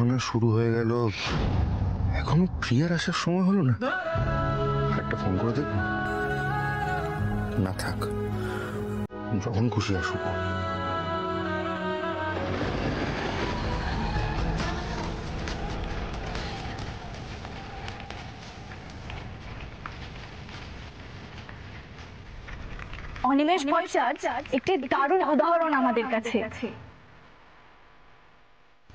প্রার্থনা শুরু হয়ে গেল, এখনো প্রিয়ার আসার সময় হলো না। একটা ফোন করে দেব না, থাক, যখন খুশি আসুক। অনিমেষ ভট্টাচার্য একটি দারুণ উদাহরণ আমাদের কাছে।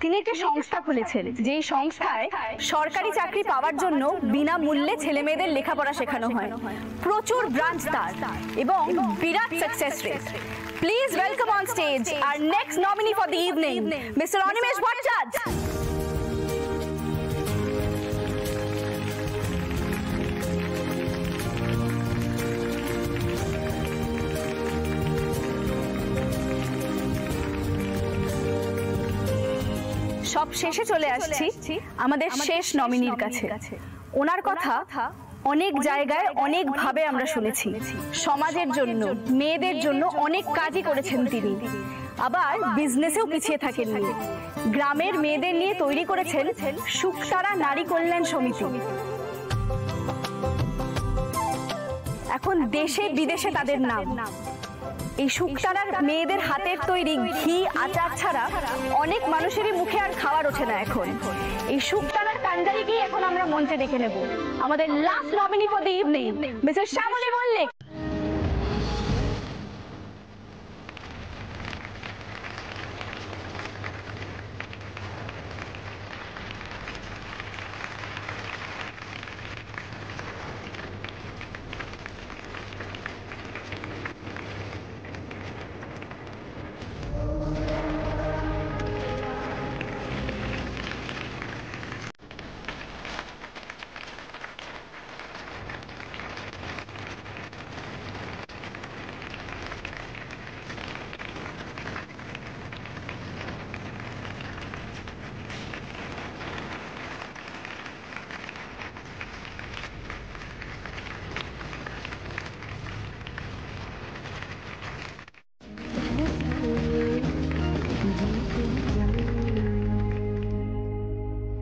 তিনি একটি সংস্থা খুলেছেন, যেই সংস্থায় সরকারি চাকরি পাওয়ার জন্য বিনামূল্যে ছেলে মেয়েদের লেখাপড়া শেখানো হয়। প্রচুর ব্রাঞ্চ তার এবং বিরাট success rate. Please welcome on stage our next nominee for the evening, Mr. Animesh Bhattacharya. সব শেষে চলে আসছি আমাদের শেষ নমিনির কাছে। ওনার কথা অনেক জায়গায় অনেক ভাবে আমরা শুনেছি। সমাজের জন্য, মেয়েদের জন্য অনেক কাজই করেছেন তিনি। আবার বিজনেসেও পিছিয়ে থাকেননি। গ্রামের মেয়েদের নিয়ে তৈরি করেছেন শুকতারা নারী কল্যাণ সমিতি। এখন দেশে বিদেশে তাদের নাম। এই শুকতারার মেয়েদের হাতের তৈরি ঘি আচার ছাড়া অনেক মানুষেরই মুখে আর খাবার ওঠে না এখন। এই শুকতারার কান্ডারিকে এখন আমরা মঞ্চে দেখে নেব আমাদের last nominee for the evening, Mrs Shyamali Mallick.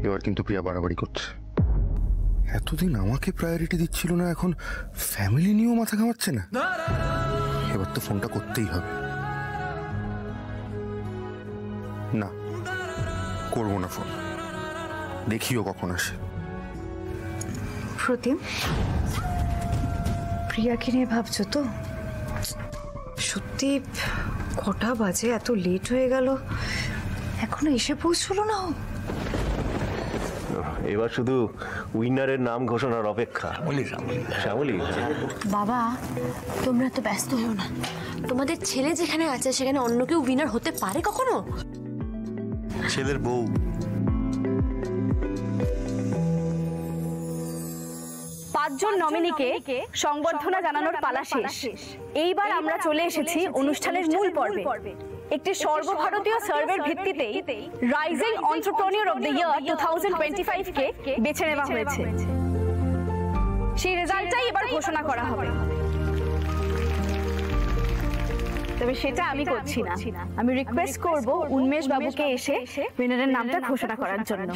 এবার কিন্তু প্রিয়া বাড়াবাড়ি করছে। এতদিন আমাকে প্রায়োরিটি দিচ্ছিল না, এখন ফ্যামিলি নিয়েও মাথা ঘামাচ্ছে না। এবার তো ফোনটা করতেই হবে। না, করবো না ফোন, দেখিও কখন আসে। প্রতিম, প্রিয়াকে নিয়ে ভাবছো তো? সত্যি কটা বাজে, এত লেট হয়ে গেল, এখনো এসে পৌঁছলো না। এবার শুধু উইনারের নাম ঘোষণার অপেক্ষা। শ্যামলী, বাবা তোমরা তো ব্যস্ত হও না। তোমাদের ছেলে যেখানে আছে সেখানে অন্য কেউ উইনার হতে পারে কখনো? ছেলের বউ। পাঁচজন নমিনিকে সংবর্ধনা জানানোর পালা শেষ। এইবার আমরা চলে এসেছি অনুষ্ঠানের মূল পর্বে। একটি সর্বভারতীয় সার্ভের ভিত্তিতে rising entrepreneur of the year 2025 কে বেছে নেওয়া হয়েছে। সেই রেজাল্টটাই এবার ঘোষণা করা হবে। তবে সেটা আমি করছি না, আমি রিকোয়েস্ট করব উন্মেষ বাবুকে এসে উইনারের নামটা ঘোষণা করার জন্য।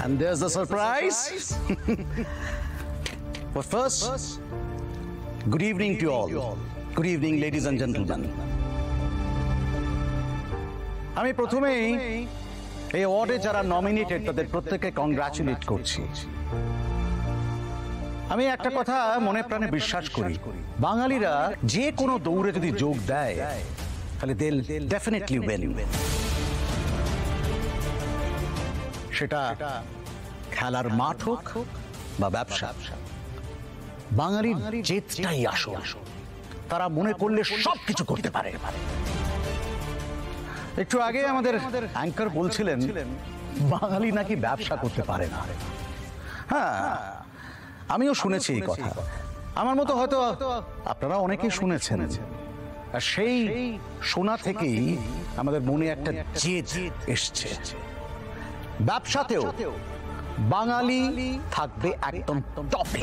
And there's the surprise. But first, good evening to all. Good evening, ladies and gentlemen. আমি প্রথমেই এই অ্যাওয়ার্ডে যারা নমিনেটেড তাদের প্রত্যেককে কংগ্রাচুলেট করছি। আমি একটা কথা মনে প্রাণে বিশ্বাস করি, বাঙালিরা যে কোনো দৌড়ে যদি যোগ দেয় তাহলে they'll definitely win. সেটা খেলার মাঠ হোক বা ব্যবসা, বাঙালির জেদটাই আসল। তারা মনে করলে সবকিছু করতে পারে। একটু আগে আমাদের অ্যাঙ্কার বলছিলেন বাঙালি নাকি ব্যবসা করতে পারে না। হ্যাঁ, আমিও শুনেছি এই কথা। আমার মতো হয়তো আপনারা অনেকেই শুনেছেন। আর সেই শোনা থেকেই আমাদের মনে একটা জেদ এসছে, ব্যবসাতেও বাঙালি থাকবে একদম টপে।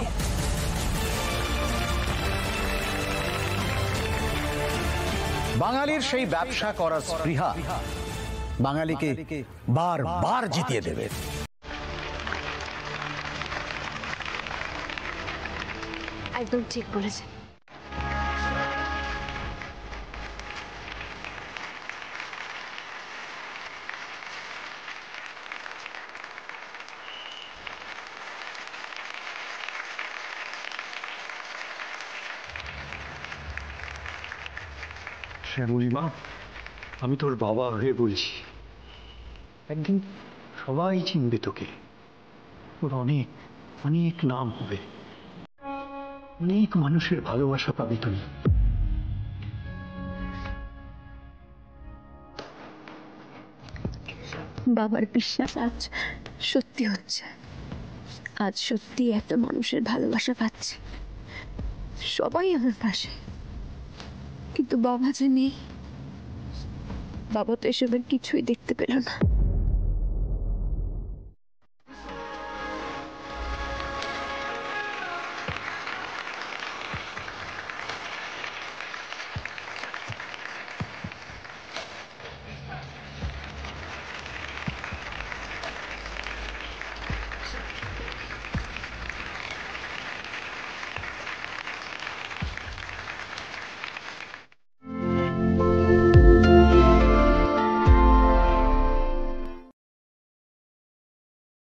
বাঙালির সেই ব্যবসা করার স্পৃহা বাঙালিকে বারবার জিতিয়ে দেবে। একদম ঠিক বলেছেন। শ্যামলী মা, আমি তোর বাবা হয়ে বলছি, একদিন সবাই চিনবে তোকে। তোর অনেক অনেক নাম হবে, অনেক মানুষের ভালোবাসা পাবি তুই। বাবার বিশ্বাস আজ সত্যি হচ্ছে। আজ সত্যি একটা মানুষের ভালোবাসা পাচ্ছে, সবাই আমার পাশে। কিন্তু বাবা যে নেই, বাবা তো এসবের কিছুই দেখতে পেল না।